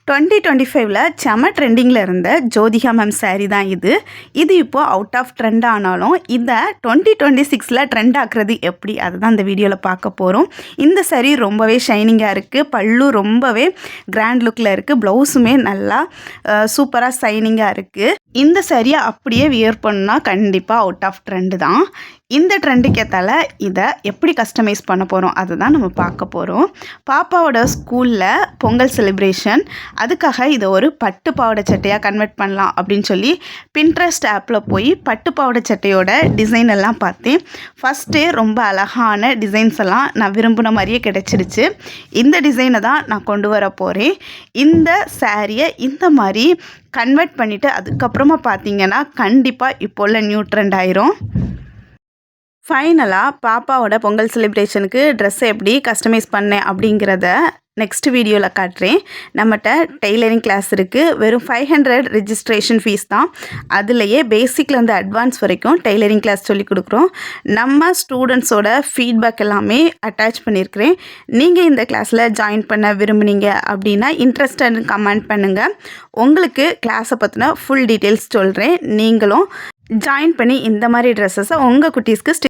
2025ல செம ட்ரெண்டிங்கில் இருந்த ஜோதிகா மேம் சாரீ தான் இது. இப்போது அவுட் ஆஃப் ட்ரெண்ட் ஆனாலும் இதை 2026ல் ட்ரெண்ட் ஆக்குறது எப்படி அதுதான் இந்த வீடியோவில் பார்க்க போகிறோம். இந்த சாரீ ரொம்பவே ஷைனிங்காக இருக்குது. பல்லு ரொம்பவே கிராண்ட் லுக்கில் இருக்குது. ப்ளவுஸுமே நல்லா சூப்பராக ஷைனிங்காக இருக்குது. இந்த சாரியை அப்படியே வியர் பண்ணால் கண்டிப்பாக அவுட் ஆஃப் ட்ரெண்டு தான். இந்த ட்ரெண்டுக்கு ஏற்றால இதை எப்படி கஸ்டமைஸ் பண்ண போகிறோம் அதுதான் நம்ம பார்க்க போகிறோம். பாப்பாவோட ஸ்கூலில் பொங்கல் செலிப்ரேஷன், அதுக்காக இதை ஒரு பட்டு பாவாடை சட்டையாக கன்வெர்ட் பண்ணலாம் அப்படின்னு சொல்லி பின்ட்ரெஸ்ட் ஆப்பில் போய் பட்டு பாவாடை சட்டையோட டிசைன் எல்லாம் பார்த்தேன். ஃபஸ்ட்டே ரொம்ப அழகான டிசைன்ஸ் எல்லாம் நான் விரும்பின மாதிரியே கிடச்சிருச்சு. இந்த டிசைனை தான் நான் கொண்டு வர போகிறேன். இந்த சாரியை இந்த மாதிரி கன்வெர்ட் பண்ணிவிட்டு அதுக்கப்புறமா பார்த்தீங்கன்னா கண்டிப்பாக இப்போ உள்ள நியூ ட்ரெண்ட் ஆயிரும். ஃபைனலாக பாப்பாவோட பொங்கல் செலிப்ரேஷனுக்கு ட்ரெஸ்ஸை எப்படி கஸ்டமைஸ் பண்ணேன் அப்படிங்கிறத நெக்ஸ்ட் வீடியோவில் காட்டுறேன். நம்மகிட்ட டெய்லரிங் கிளாஸ் இருக்குது. வெறும் 500 ரெஜிஸ்ட்ரேஷன் ஃபீஸ் தான். அதுலேயே பேசிக்லேருந்து அட்வான்ஸ் வரைக்கும் டெய்லரிங் கிளாஸ் சொல்லி கொடுக்குறோம். நம்ம ஸ்டூடெண்ட்ஸோட ஃபீட்பேக் எல்லாமே அட்டாச் பண்ணியிருக்கிறேன். நீங்கள் இந்த கிளாஸில் ஜாயின் பண்ண விரும்புனீங்க அப்படின்னா இன்ட்ரெஸ்டட்னு கமெண்ட் பண்ணுங்கள். உங்களுக்கு கிளாஸை பற்றின ஃபுல் டீட்டெயில்ஸ் சொல்கிறேன். நீங்களும் ஜாயின் பண்ணி இந்த மாதிரி ட்ரெஸ்ஸஸை உங்கள் குட்டீஸ்க்கு